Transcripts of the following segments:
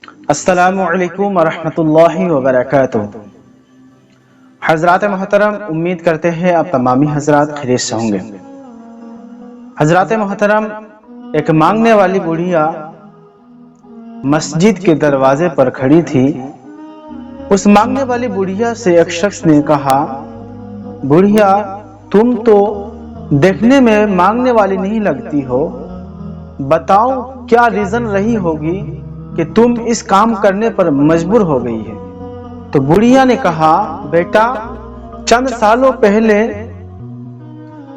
السلام علیکم ورحمۃ اللہ وبرکاتہ۔ حضرات محترم، امید کرتے ہیں آپ تمامی حضرات خیریت سے ہوں گے۔ حضرات محترم، ایک مانگنے والی بڑھیا مسجد کے دروازے پر کھڑی تھی۔ اس مانگنے والی بڑھیا سے ایک شخص نے کہا، بڑھیا تم تو دیکھنے میں مانگنے والی نہیں لگتی ہو، بتاؤ کیا ریزن رہی ہوگی کہ تم اس کام کرنے پر مجبور ہو گئی ہے؟ تو بڑھیا نے کہا، بیٹا چند سالوں پہلے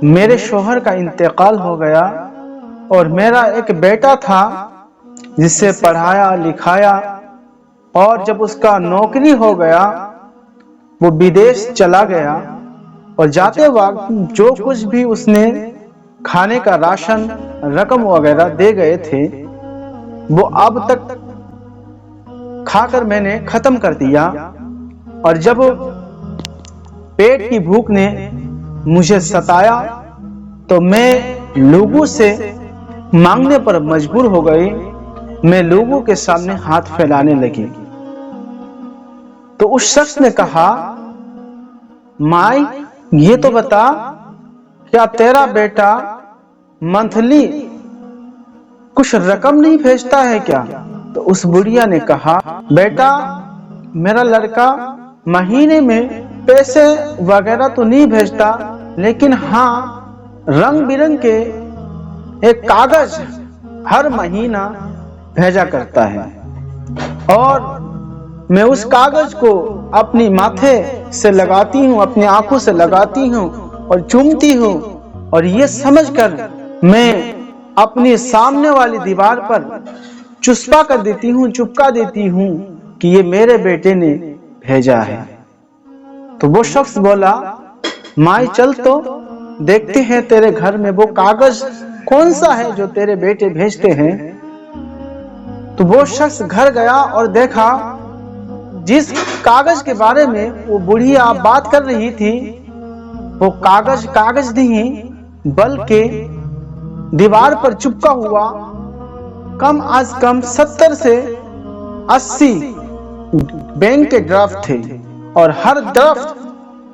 میرے شوہر کا انتقال ہو گیا اور میرا ایک بیٹا تھا جسے پڑھایا لکھایا، اور جب اس کا نوکری ہو گیا وہ بدیش چلا گیا، اور جاتے وقت جو کچھ بھی اس نے کھانے کا راشن رقم وغیرہ دے گئے تھے وہ اب تک کھا کر میں نے ختم کر دیا، اور جب پیٹ کی بھوک نے مجھے ستایا تو میں لوگوں سے مانگنے پر مجبور ہو گئی، میں لوگوں کے سامنے ہاتھ پھیلانے لگی۔ تو اس شخص نے کہا، مائی یہ تو بتا کیا تیرا بیٹا منتھلی کچھ رقم نہیں بھیجتا ہے کیا؟ تو اس بڑھیا نے کہا، بیٹا میرا لڑکا مہینے میں پیسے وغیرہ تو نہیں بھیجتا، لیکن ہاں رنگ برنگ کے ایک کاغذ ہر مہینہ بھیجا کرتا ہے، اور میں اس کاغذ کو اپنی ماتھے سے لگاتی ہوں، اپنی آنکھوں سے لگاتی ہوں اور چومتی ہوں، اور یہ سمجھ کر میں اپنی سامنے والی دیوار پر چسپا کر دیتی ہوں، چپکا دیتی ہوں کہ یہ میرے بیٹے نے بھیجا ہے۔ تو وہ شخص بولا، مائی چل تو دیکھتے ہیں تیرے گھر میں وہ کاغذ کون سا ہے جو تیرے بیٹے بھیجتے ہیں۔ تو وہ شخص گھر گیا اور دیکھا جس کاغذ کے بارے میں وہ بڑھیا بات کر رہی تھی وہ کاغذ نہیں بلکہ دیوار پر چپکا ہوا کم از کم 70 سے 80 بینک کے ڈرافٹ تھے، اور ہر ڈرافٹ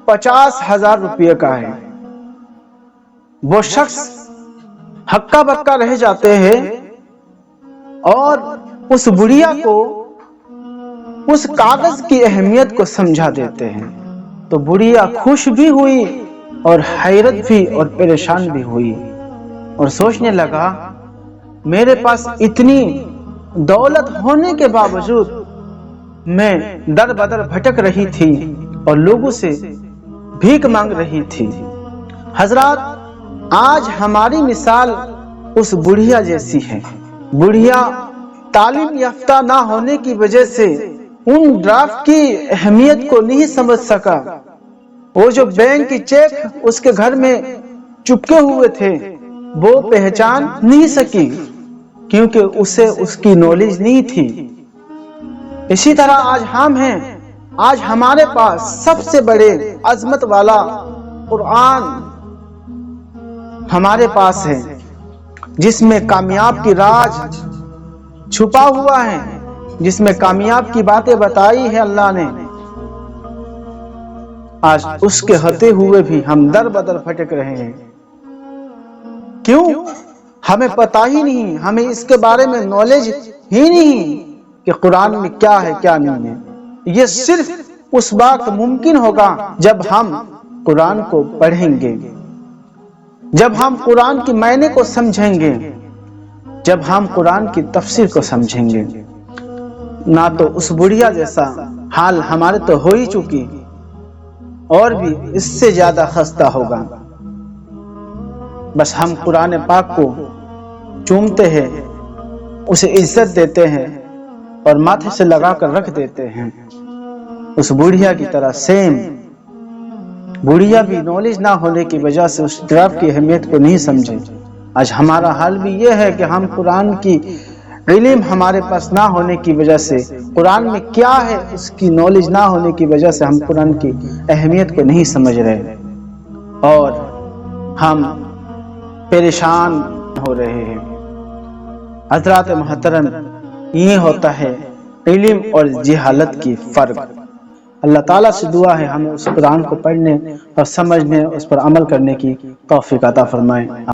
50,000 روپے کا ہے۔ وہ شخص ہکا بکا رہ جاتے ہیں اور اس بڑھیا کو اس کاغذ کی اہمیت کو سمجھا دیتے ہیں۔ تو بڑھیا خوش بھی ہوئی اور حیرت بھی اور پریشان بھی ہوئی، اور سوچنے لگا، میرے پاس اتنی دولت ہونے کے باوجود میں در بدر بھٹک رہی تھی اور لوگوں سے بھیک مانگ رہی تھی۔ حضرات، آج ہماری مثال اس بڑھیا جیسی ہے۔ بڑھیا تعلیم یافتہ نہ ہونے کی وجہ سے ان ڈرافٹ کی اہمیت کو نہیں سمجھ سکا، وہ جو بینک کی چیک اس کے گھر میں چپکے ہوئے تھے وہ پہچان نہیں سکی، کیونکہ اسے اس کی نالج نہیں تھی۔ اسی طرح آج ہم ہیں، آج ہمارے پاس سب سے بڑے عظمت والا قرآن ہمارے پاس ہے، جس میں کامیاب کی راز چھپا ہوا ہے، جس میں کامیاب کی باتیں بتائی ہے اللہ نے۔ آج اس کے ہوتے ہوئے بھی ہم در بدر بھٹک رہے ہیں۔ کیوں؟ ہمیں پتہ ہی نہیں، ہمیں اس کے بارے میں نالج ہی نہیں کہ قرآن میں کیا ہے کیا نہیں ہے۔ یہ صرف اس وقت ممکن ہوگا جب ہم قرآن کو پڑھیں گے، جب ہم قرآن کی معنی کو سمجھیں گے، جب ہم قرآن کی تفسیر کو سمجھیں گے۔ نہ تو اس بڑھیا جیسا حال ہمارے تو ہو ہی چکی، اور بھی اس سے زیادہ خستہ ہوگا۔ بس ہم قرآن پاک کو چومتے ہیں، اسے عزت دیتے ہیں اور ماتھے سے لگا کر رکھ دیتے ہیں، اس بڑھیا کی طرح سیم۔ بڑھیا بھی نالج نہ ہونے کی وجہ سے اس ڈرافٹ کی اہمیت کو نہیں سمجھے۔ آج ہمارا حال بھی یہ ہے کہ ہم قرآن کی علم ہمارے پاس نہ ہونے کی وجہ سے، قرآن میں کیا ہے اس کی نالج نہ ہونے کی وجہ سے ہم قرآن کی اہمیت کو نہیں سمجھ رہے، اور ہم پریشان ہو رہے ہیں۔ حضرات محترم، یہ ہوتا ہے علم اور جہالت کی فرق۔ اللہ تعالیٰ سے دعا ہے ہمیں اس قرآن کو پڑھنے اور سمجھنے، اس پر عمل کرنے کی توفیق عطا فرمائیں۔